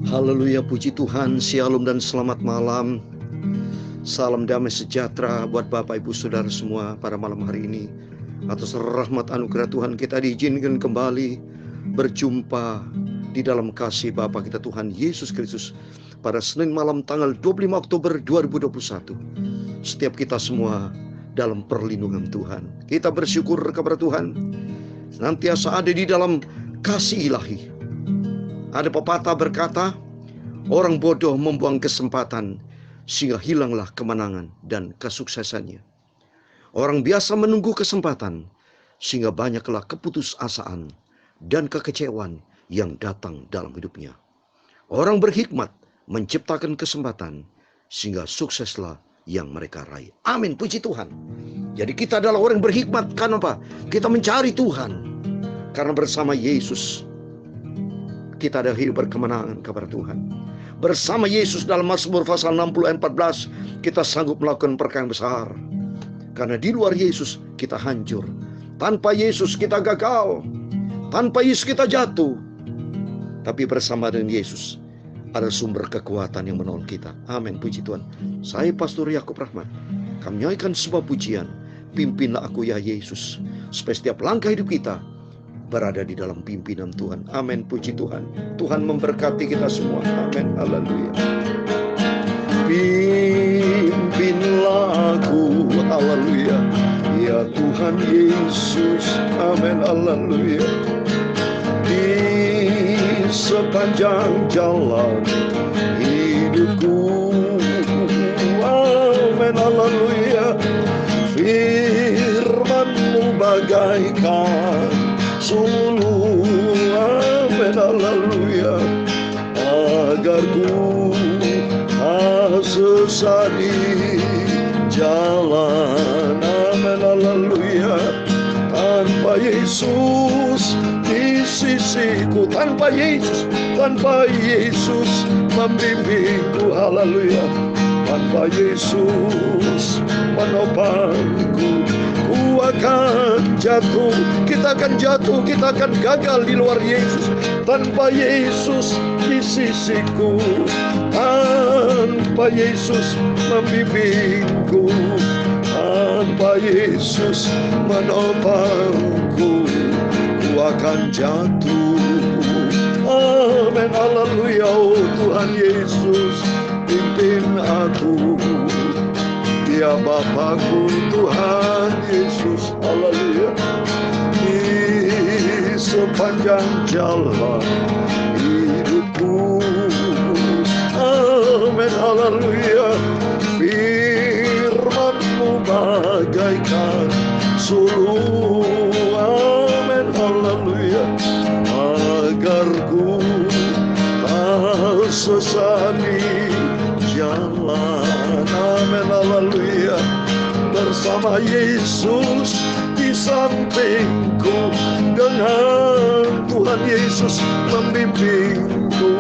Haleluya, puji Tuhan, shalom dan selamat malam. Salam damai sejahtera buat Bapak Ibu Saudara semua pada malam hari ini. Atas rahmat anugerah Tuhan kita diizinkan kembali berjumpa di dalam kasih Bapa kita Tuhan Yesus Kristus pada Senin malam tanggal 25 Oktober 2021. Setiap kita semua dalam perlindungan Tuhan. Kita bersyukur kepada Tuhan senantiasa ada di dalam kasih ilahi. Ada pepatah berkata, orang bodoh membuang kesempatan sehingga hilanglah kemenangan dan kesuksesannya. Orang biasa menunggu kesempatan sehingga banyaklah keputusasaan dan kekecewaan yang datang dalam hidupnya. Orang berhikmat menciptakan kesempatan sehingga sukseslah yang mereka raih. Amin, puji Tuhan. Jadi kita adalah orang berhikmat. Kenapa? Kita mencari Tuhan. Karena bersama Yesus kita ada hidup berkemenangan kepada Tuhan. Bersama Yesus dalam Mazmur pasal 60 ayat 14 kita sanggup melakukan perkara yang besar. Karena di luar Yesus kita hancur. Tanpa Yesus kita gagal. Tanpa Yesus kita jatuh. Tapi bersama dengan Yesus ada sumber kekuatan yang menolong kita. Amin, puji Tuhan. Saya Pastor Yakub Rahmat. Kami nyanyikan sebuah pujian. Pimpinlah aku ya Yesus, supaya setiap langkah hidup kita berada di dalam pimpinan Tuhan. Amin, puji Tuhan. Tuhan memberkati kita semua. Amin, haleluya. Pimpinlah aku, haleluya, ya Tuhan Yesus. Amin, haleluya. Di sepanjang jalan hidupku, amin, haleluya. Firman-Mu bagaikan suluh, amin, haleluya, agar ku tak sesat di jalan, amin, haleluya. Tanpa Yesus di sisiku, tanpa Yesus membimbingku, haleluya. Tanpa Yesus menopangku, ku akan jatuh, kita akan jatuh, kita akan gagal di luar Yesus. Tanpa Yesus di sisiku, tanpa Yesus membimbingku, tanpa Yesus menopangku, ku akan jatuh. Amin, haleluya. Oh Tuhan Yesus, pimpin aku, ya Bapakku Tuhan Yesus, haleluya. Di sepanjang jalan hidupku, amin, haleluya. Firman-Mu bagaikan suluh, amin, haleluya, agar ku tak sesat di jalan, amin, haleluya. Bersama Yesus di sampingku, dengan Tuhan Yesus membimbingku.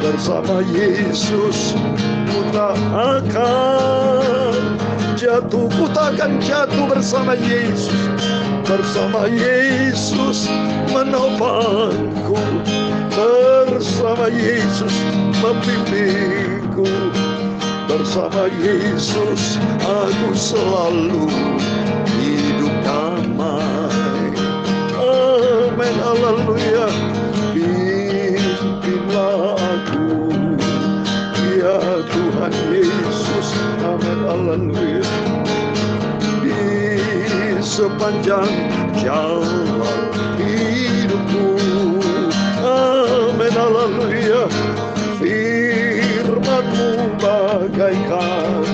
Bersama Yesus ku tak akan jatuh, ku tak akan jatuh. Bersama Yesus, bersama Yesus menopangku, bersama Yesus membimbingku. Bersama Yesus aku selalu hidup damai, amin, haleluya. Pimpinlah aku, ya Tuhan Yesus, amin, haleluya. Di sepanjang jalan hidupku, amin, haleluya. Firman-Mu bagaikan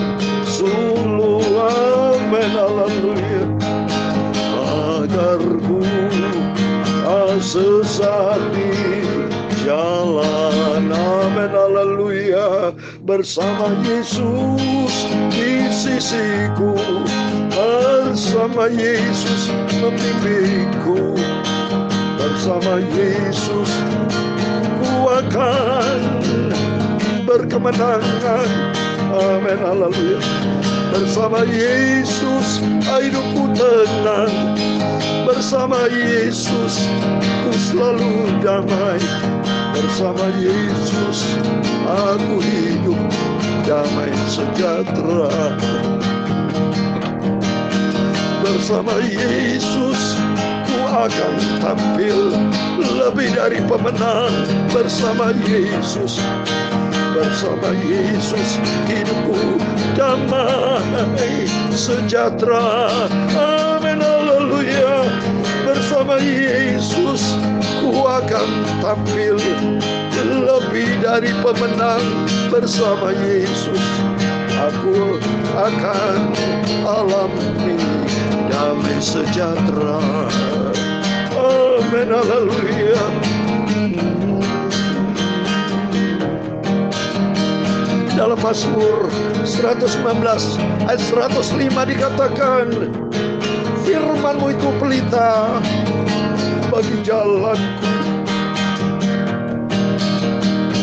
suluh, amin, haleluya, agar ku tak sesat di jalan, amin, haleluya. Bersama Yesus di sisiku, bersama Yesus membimbingku. Bersama Yesus ku akan berkemenangan, amin, haleluya. Bersama Yesus hidupku tenang, bersama Yesus ku selalu damai. Bersama Yesus aku hidup damai sejahtera. Bersama Yesus ku akan tampil lebih dari pemenang. Bersama Yesus hidupku damai sejahtera. Amin, haleluya. Bersama Yesus ku akan tampil lebih dari pemenang. Bersama Yesus aku akan alami damai sejahtera. Amin, haleluya. Dalam Mazmur 119 ayat 105 dikatakan, firman-Mu itu pelita bagi jalanku,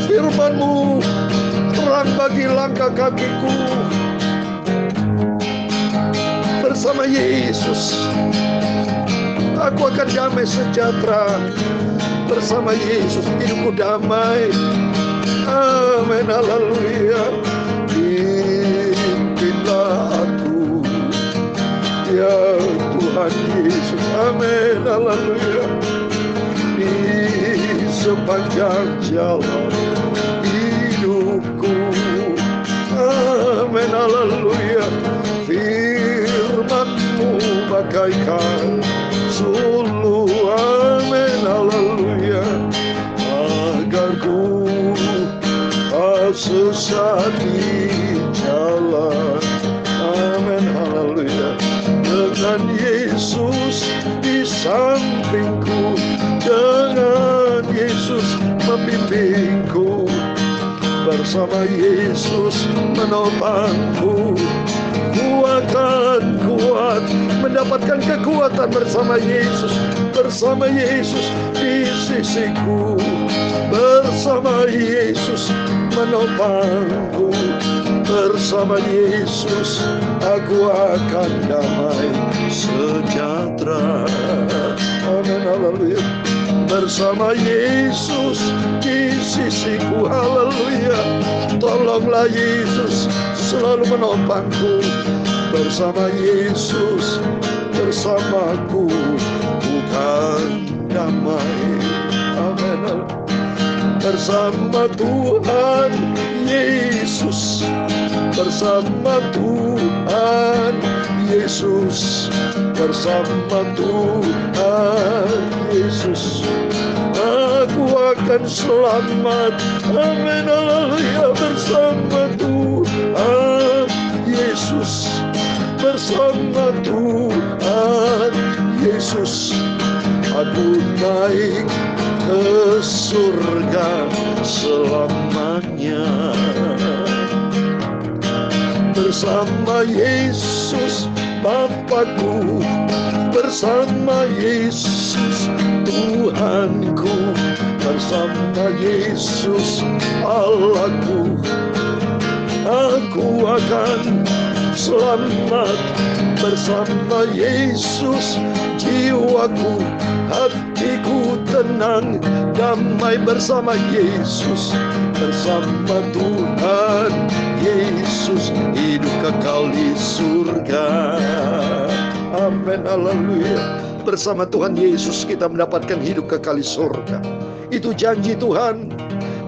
firman-Mu terang bagi langkah kakiku. Bersama Yesus aku akan damai sejahtera. Bersama Yesus hidupku damai. Amin, haleluya. Pimpinlah aku ya Tuhan Yesus. Amin, haleluya. Di sepanjang jalan hidupku. Amin, haleluya. Firman-Mu bagaikan suluh. Amin, haleluya. Agar ku sesat di jalan. Amin, haleluya. Dengan Yesus di sampingku, dengan Yesus membimbingku, bersama Yesus menopangku, ku akan kuat, mendapatkan kekuatan bersama Yesus. Bersama Yesus di sisiku, bersama Yesus menopangku. Bersama Yesus aku akan damai sejahtera. Amin, haleluya. Bersama Yesus di sisiku, haleluya. Tolonglah Yesus selalu menopangku. Bersama Yesus bersamaku bukan damai. Amin. Bersama Tuhan Yesus, bersama Tuhan Yesus, bersama Tuhan Yesus aku akan selamat. Amin, haleluya. Bersama Tuhan Yesus, bersama Tuhan Yesus aku naik ke surga selamanya. Bersama Yesus Bapakku, bersama Yesus Tuhanku, bersama Yesus Allahku, aku akan selamat. Bersama Yesus jiwaku, hatiku tenang, damai. Bersama Yesus, bersama Tuhan Yesus hidup kekal di surga. Amin, haleluya. Bersama Tuhan Yesus kita mendapatkan hidup kekal di surga. Itu janji Tuhan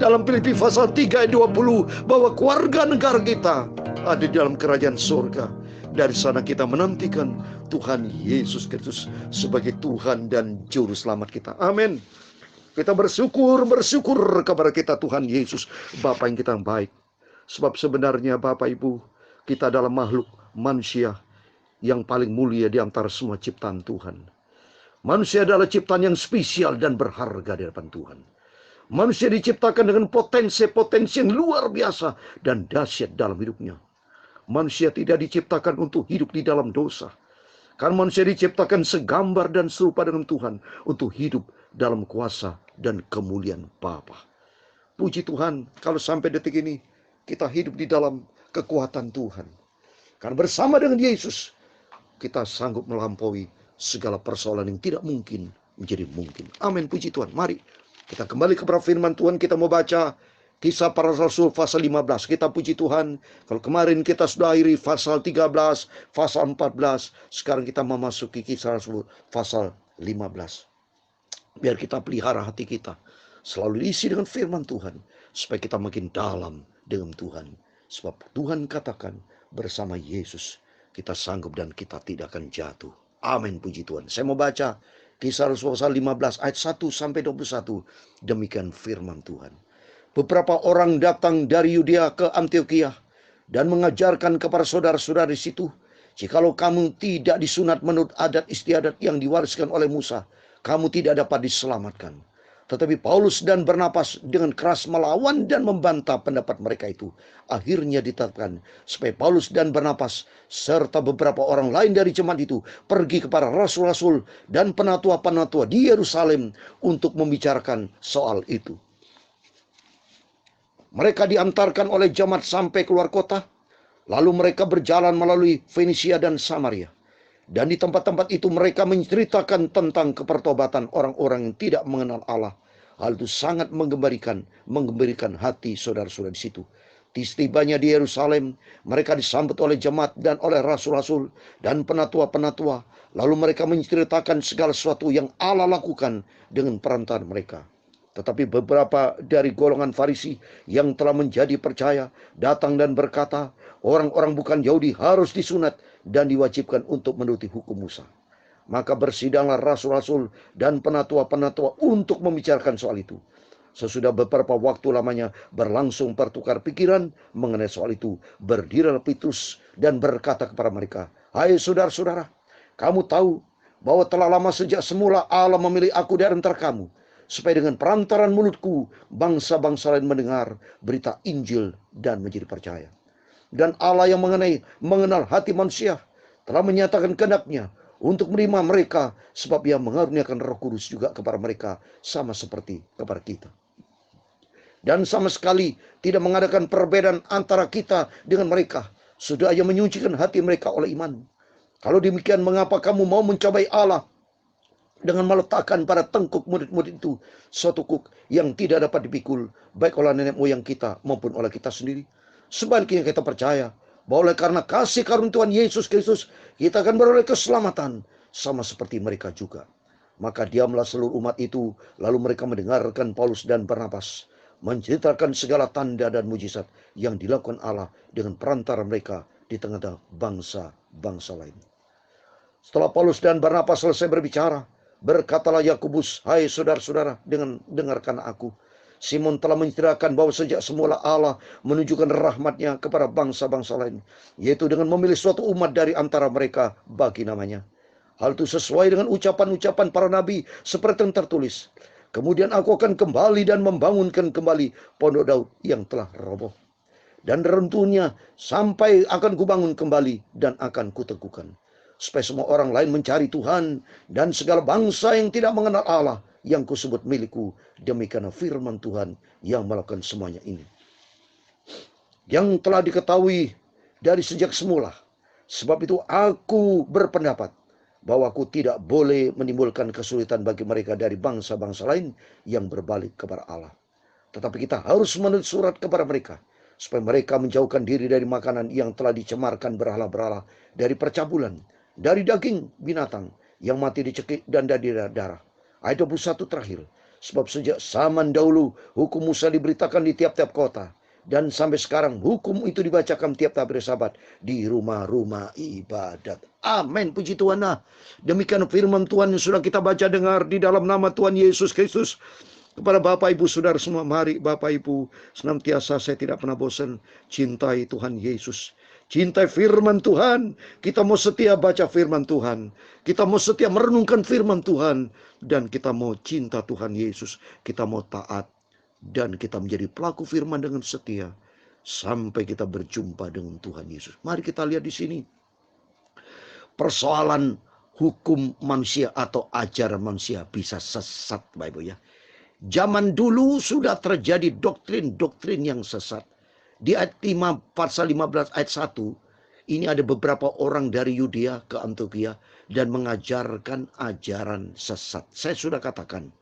dalam Filipi pasal 3 ayat 20 bahwa keluarga negara kita ada di dalam kerajaan surga. Dari sana kita menantikan Tuhan Yesus Kristus sebagai Tuhan dan Juru Selamat kita. Amin. Kita bersyukur kepada kita Tuhan Yesus, Bapa yang kita baik. Sebab sebenarnya Bapak Ibu, kita adalah makhluk manusia yang paling mulia di antara semua ciptaan Tuhan. Manusia adalah ciptaan yang spesial dan berharga di hadapan Tuhan. Manusia diciptakan dengan potensi-potensi yang luar biasa dan dahsyat dalam hidupnya. Manusia tidak diciptakan untuk hidup di dalam dosa. Karena manusia diciptakan segambar dan serupa dengan Tuhan untuk hidup dalam kuasa dan kemuliaan Bapa. Puji Tuhan, kalau sampai detik ini kita hidup di dalam kekuatan Tuhan. Karena bersama dengan Yesus kita sanggup melampaui segala persoalan yang tidak mungkin menjadi mungkin. Amin, puji Tuhan. Mari Kita kembali kepada firman Tuhan, kita mau baca Kisah Para Rasul pasal 15. Kita puji Tuhan, kalau kemarin kita sudah akhiri pasal 13, pasal 14, sekarang kita memasuki Kisah Rasul pasal 15. Biar kita pelihara hati kita selalu diisi dengan firman Tuhan, supaya kita makin dalam dengan Tuhan. Sebab Tuhan katakan, bersama Yesus kita sanggup dan kita tidak akan jatuh. Amin, puji Tuhan. Saya mau baca Kisah Rasul pasal 15 ayat 1 sampai 21. Demikian firman Tuhan. Beberapa orang datang dari Yudea ke Antioquia dan mengajarkan kepada saudara-saudara di situ, jikalau kamu tidak disunat menurut adat istiadat yang diwariskan oleh Musa, kamu tidak dapat diselamatkan. Tetapi Paulus dan Barnabas dengan keras melawan dan membantah pendapat mereka itu. Akhirnya ditetapkan supaya Paulus dan Barnabas serta beberapa orang lain dari jemaat itu pergi kepada rasul-rasul dan penatua-penatua di Yerusalem untuk membicarakan soal itu. Mereka diantarkan oleh jemaat sampai keluar kota, lalu mereka berjalan melalui Fenisia dan Samaria. Dan di tempat-tempat itu mereka menceritakan tentang kepertobatan orang-orang yang tidak mengenal Allah. Hal itu sangat menggembirakan hati saudara-saudara di situ. Tibanya di Yerusalem, mereka disambut oleh jemaat dan oleh rasul-rasul dan penatua-penatua. Lalu mereka menceritakan segala sesuatu yang Allah lakukan dengan perantara mereka. Tetapi beberapa dari golongan Farisi yang telah menjadi percaya datang dan berkata, orang-orang bukan Yahudi harus disunat dan diwajibkan untuk menuruti hukum Musa. Maka bersidanglah rasul-rasul dan penatua-penatua untuk membicarakan soal itu. Sesudah beberapa waktu lamanya berlangsung pertukar pikiran mengenai soal itu, berdirilah Petrus dan berkata kepada mereka, hai saudara-saudara, kamu tahu bahwa telah lama sejak semula Allah memilih aku dari antara kamu, supaya dengan perantaran mulutku bangsa-bangsa lain mendengar berita Injil dan menjadi percaya. Dan Allah yang mengenal hati manusia telah menyatakan kehendak-Nya untuk menerima mereka, sebab Ia mengaruniakan Roh Kudus juga kepada mereka sama seperti kepada kita. Dan sama sekali tidak mengadakan perbedaan antara kita dengan mereka, sudah Ia menyucikan hati mereka oleh iman. Kalau demikian, mengapa kamu mau mencobai Allah dengan meletakkan pada tengkuk murid-murid itu suatu kuk yang tidak dapat dipikul, baik oleh nenek moyang kita maupun oleh kita sendiri? Sebaliknya kita percaya bahwa oleh karena kasih karunia Tuhan Yesus Kristus, kita akan beroleh keselamatan sama seperti mereka juga. Maka diamlah seluruh umat itu, lalu mereka mendengarkan Paulus dan Barnabas menceritakan segala tanda dan mujizat yang dilakukan Allah dengan perantara mereka di tengah-tengah bangsa-bangsa lain. Setelah Paulus dan Barnabas selesai berbicara, berkatalah Yakobus, hai saudara-saudara, dengarkan aku. Simon telah menceritakan bahwa sejak semula Allah menunjukkan rahmat-Nya kepada bangsa-bangsa lain, yaitu dengan memilih suatu umat dari antara mereka bagi namanya. Hal itu sesuai dengan ucapan-ucapan para nabi seperti yang tertulis. Kemudian aku akan kembali dan membangunkan kembali pondok Daud yang telah roboh. Dan reruntuhnya sampai akan kubangun kembali dan akan kuteguhkan, supaya semua orang lain mencari Tuhan, dan segala bangsa yang tidak mengenal Allah yang kusebut milikku. Demikian firman Tuhan yang melakukan semuanya ini, yang telah diketahui dari sejak semula. Sebab itu aku berpendapat bahwa aku tidak boleh menimbulkan kesulitan bagi mereka dari bangsa-bangsa lain yang berbalik kepada Allah. Tetapi kita harus menulis surat kepada mereka, supaya mereka menjauhkan diri dari makanan yang telah dicemarkan berhala-berhala, dari percabulan, dari daging binatang yang mati dicekik, dan dari darah. Ayat 21 terakhir. Sebab sejak zaman dahulu hukum Musa diberitakan di tiap-tiap kota, dan sampai sekarang hukum itu dibacakan tiap-tiap hari Sabat di rumah-rumah ibadat. Amin, puji Tuhan. Nah, demikian firman Tuhan yang sudah kita baca dengar di dalam nama Tuhan Yesus Kristus. Kepada Bapak Ibu Saudara semua, mari Bapak Ibu senantiasa, saya tidak pernah bosan cintai Tuhan Yesus, cintai firman Tuhan. Kita mau setia baca firman Tuhan, kita mau setia merenungkan firman Tuhan, dan kita mau cinta Tuhan Yesus. Kita mau taat, dan kita menjadi pelaku firman dengan setia sampai kita berjumpa dengan Tuhan Yesus. Mari kita lihat di sini persoalan hukum manusia atau ajaran manusia bisa sesat, Bapak Ibu ya. Zaman dulu sudah terjadi doktrin-doktrin yang sesat. Di ayat 5 pasal 15 ayat 1, ini ada beberapa orang dari Yudea ke Antioquia dan mengajarkan ajaran sesat. Saya sudah katakan,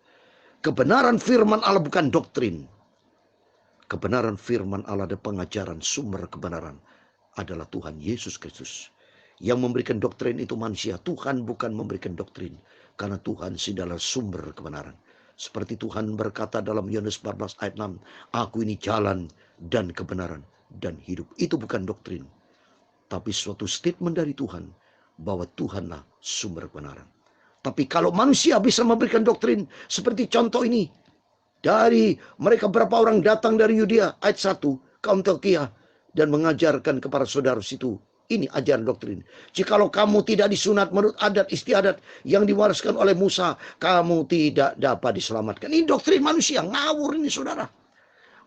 Kebenaran firman Allah bukan doktrin. Kebenaran firman Allah dan pengajaran sumber kebenaran adalah Tuhan Yesus Kristus. Yang memberikan doktrin itu manusia. Tuhan bukan memberikan doktrin. Karena Tuhan adalah sumber kebenaran. Seperti Tuhan berkata dalam Yohanes 14 ayat 6. Aku ini jalan dan kebenaran dan hidup. Itu bukan doktrin. Tapi suatu statement dari Tuhan. Bahwa Tuhanlah sumber kebenaran. Tapi kalau manusia bisa memberikan doktrin. Seperti contoh ini. Dari mereka berapa orang datang dari Yudea. Ayat 1. Ke Antioquia. Dan mengajarkan kepada saudara situ. Ini ajaran doktrin. Jikalau kamu tidak disunat menurut adat istiadat yang diwariskan oleh Musa, kamu tidak dapat diselamatkan. Ini doktrin manusia. Ngawur ini saudara.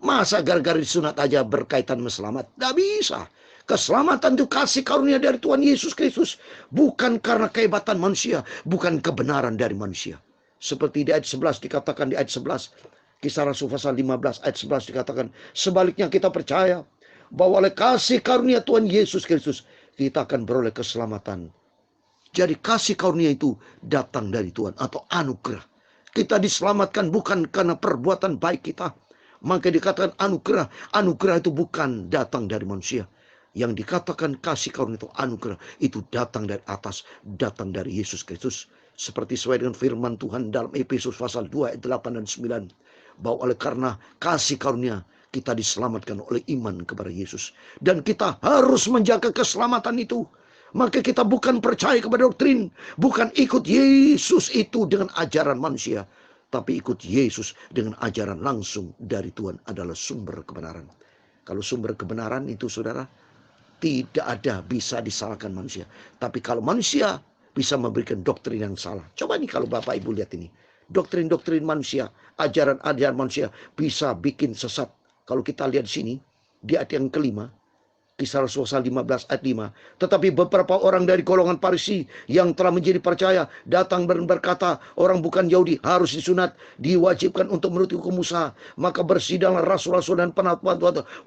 Masa gara-gara disunat aja berkaitan selamat? Tidak bisa. Keselamatan itu kasih karunia dari Tuhan Yesus Kristus. Bukan karena kehebatan manusia. Bukan kebenaran dari manusia. Seperti di ayat 11 dikatakan di ayat 11. Kisah Rasul pasal 15 ayat 11 dikatakan. Sebaliknya kita percaya bahwa oleh kasih karunia Tuhan Yesus Kristus kita akan beroleh keselamatan. Jadi kasih karunia itu datang dari Tuhan atau anugerah. Kita diselamatkan bukan karena perbuatan baik kita. Maka dikatakan anugerah. Anugerah itu bukan datang dari manusia. Yang dikatakan kasih karunia itu anugerah. Itu datang dari atas. Datang dari Yesus Kristus. Seperti sesuai dengan firman Tuhan dalam Efesus pasal 2 ayat 8 dan 9. Bahwa oleh karena kasih karunia kita diselamatkan oleh iman kepada Yesus. Dan kita harus menjaga keselamatan itu. Maka kita bukan percaya kepada doktrin. Bukan ikut Yesus itu dengan ajaran manusia. Tapi ikut Yesus dengan ajaran langsung dari Tuhan adalah sumber kebenaran. Kalau sumber kebenaran itu saudara, tidak ada bisa disalahkan manusia. Tapi kalau manusia bisa memberikan doktrin yang salah. Coba nih kalau Bapak Ibu lihat ini. Doktrin-doktrin manusia, ajaran-ajaran manusia bisa bikin sesat. Kalau kita lihat di sini, di ayat yang kelima, Kisah Rasul 15 ayat 5. Tetapi beberapa orang dari golongan Farisi yang telah menjadi percaya datang dan berkata, orang bukan Yahudi harus disunat, diwajibkan untuk menuruti hukum Musa. Maka bersidanglah rasul-rasul dan penatua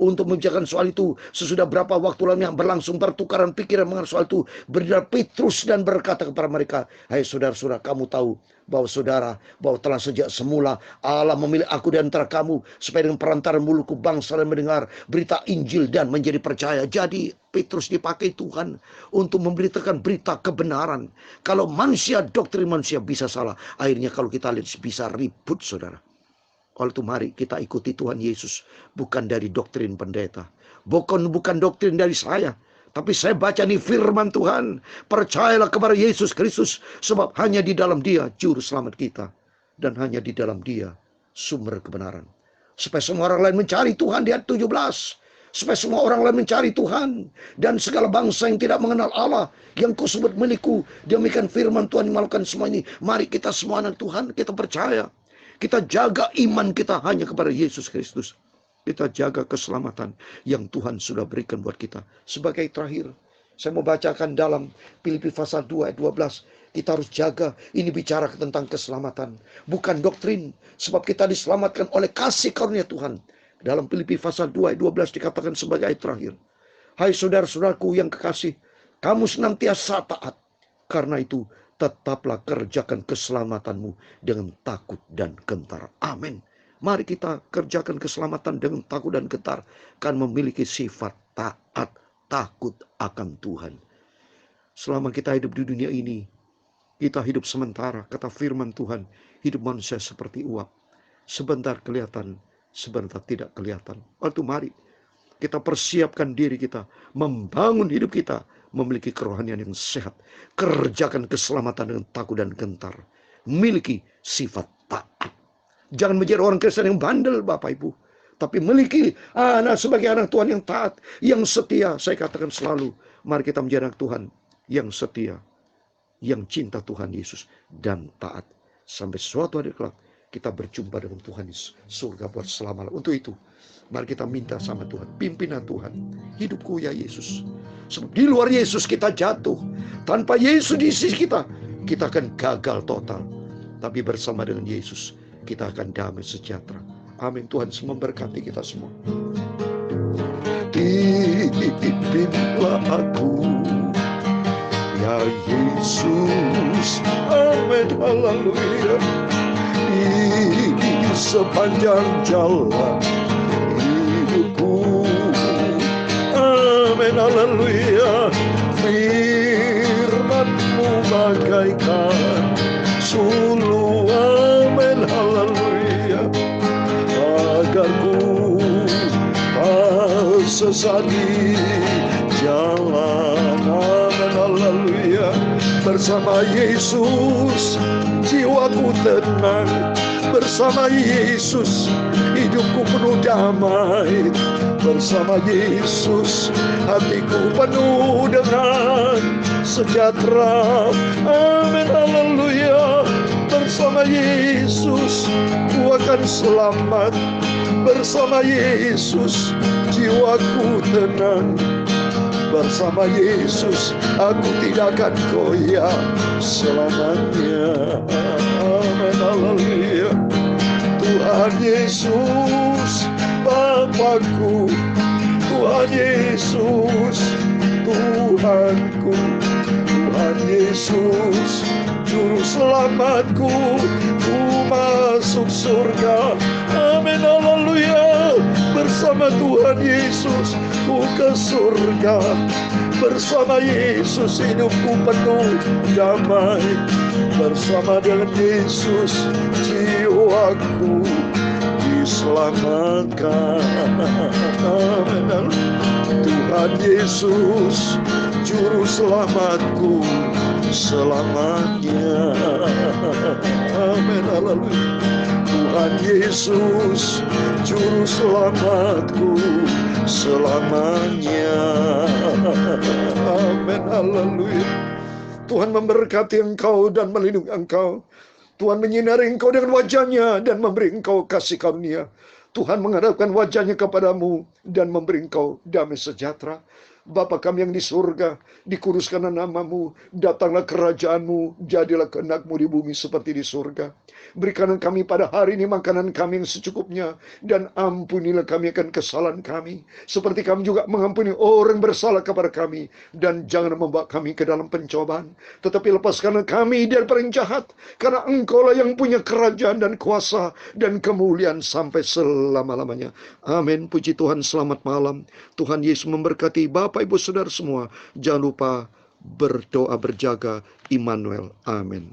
untuk membicarakan soal itu. Sesudah berapa waktu lamanya berlangsung pertukaran pikiran mengenai soal itu. Berdiri Petrus dan berkata kepada mereka, hai saudara-saudara, kamu tahu bahwa telah sejak semula Allah memilih aku di antara kamu supaya dengan perantara mulutku bangsa dan mendengar berita Injil dan menjadi percaya. Jadi Petrus dipakai Tuhan untuk memberitakan berita kebenaran. Kalau manusia, doktrin manusia bisa salah, akhirnya kalau kita lihat bisa ribut saudara. Oleh itu mari kita ikuti Tuhan Yesus, bukan dari doktrin pendeta, bukan doktrin dari saya. Tapi saya baca nih firman Tuhan. Percayalah kepada Yesus Kristus. Sebab hanya di dalam Dia juru selamat kita. Dan hanya di dalam Dia sumber kebenaran. Supaya semua orang lain mencari Tuhan di ayat 17. Supaya semua orang lain mencari Tuhan. Dan segala bangsa yang tidak mengenal Allah. Yang kusebut milikku. Demikian firman Tuhan yang melakukan semua ini. Mari kita semua anak Tuhan. Kita percaya. Kita jaga iman kita hanya kepada Yesus Kristus. Kita jaga keselamatan yang Tuhan sudah berikan buat kita. Sebagai terakhir, saya mau bacakan dalam Filipi pasal 2 ayat 12. Kita harus jaga, ini bicara tentang keselamatan. Bukan doktrin, sebab kita diselamatkan oleh kasih karunia Tuhan. Dalam Filipi pasal 2 ayat 12 dikatakan sebagai ayat terakhir. Hai saudara-saudaraku yang kekasih, kamu senantiasa taat. Karena itu, tetaplah kerjakan keselamatanmu dengan takut dan gentar. Amin. Mari kita kerjakan keselamatan dengan takut dan gentar. Kan memiliki sifat taat, takut akan Tuhan. Selama kita hidup di dunia ini, kita hidup sementara. Kata firman Tuhan, hidup manusia seperti uap. Sebentar kelihatan, sebentar tidak kelihatan. Waktu mari kita persiapkan diri kita, membangun hidup kita, memiliki kerohanian yang sehat. Kerjakan keselamatan dengan takut dan gentar. Memiliki sifat taat. Jangan menjadi orang Kristen yang bandel Bapak Ibu. Tapi memiliki anak sebagai anak Tuhan yang taat, yang setia. Saya katakan selalu, mari kita menjadi anak Tuhan yang setia, yang cinta Tuhan Yesus dan taat. Sampai suatu hari kelak kita berjumpa dengan Tuhan di surga buat selama-lamanya. Untuk itu, mari kita minta sama Tuhan, pimpinan Tuhan, hidupku ya Yesus. Sebab di luar Yesus kita jatuh. Tanpa Yesus di sisi kita akan gagal total. Tapi bersama dengan Yesus, kita akan damai sejahtera. Amin. Tuhan memberkati kita semua. Pimpinlah aku, ya Yesus. Amin. Haleluya. sepanjang jalan hidupku. Amin, haleluya. Firman-Mu bagaikan sulu, amin, haleluya. Agar ku tak sesat di jalan, amin, haleluya. Bersama Yesus jiwaku tenang, bersama Yesus hidupku penuh damai, bersama Yesus hatiku penuh dengan sejahtera, amin, haleluya. Bersama Yesus ku akan selamat, bersama Yesus jiwaku tenang, bersama Yesus aku tidak akan goyah selamanya, amin, haleluya. Tuhan Yesus Bapakku, Tuhan Yesus Tuhanku, Tuhan Yesus Juru Selamatku, ku masuk surga, amin, haleluya. Bersama Tuhan Yesus ku ke surga, bersama Yesus hidupku penuh damai, bersama dengan Yesus jiwaku diselamatkan, amin. Tuhan Yesus Juru Selamatku selamanya, amin, haleluya. Tuhan Yesus Juru Selamatku selamanya, amin, haleluya. Tuhan memberkati engkau dan melindungi engkau. Tuhan menyinari engkau dengan wajah-Nya dan memberi engkau kasih karunia. Tuhan menghadapkan wajah-Nya kepadamu dan memberi engkau damai sejahtera. Bapa kami yang di surga, dikuduskanlah nama-Mu, datanglah kerajaan-Mu, jadilah kehendak-Mu di bumi seperti di surga. Berikanlah kami pada hari ini makanan kami yang secukupnya, dan ampunilah kami akan kesalahan kami, seperti kami juga mengampuni orang bersalah kepada kami. Dan jangan membawa kami ke dalam pencobaan, tetapi lepaskanlah kami dari orang jahat, karena Engkaulah yang punya kerajaan dan kuasa dan kemuliaan sampai selama-lamanya. Amin. Puji Tuhan, selamat malam. Tuhan Yesus memberkati Bapak, Ibu, Saudara semua. Jangan lupa berdoa berjaga. Immanuel. Amin.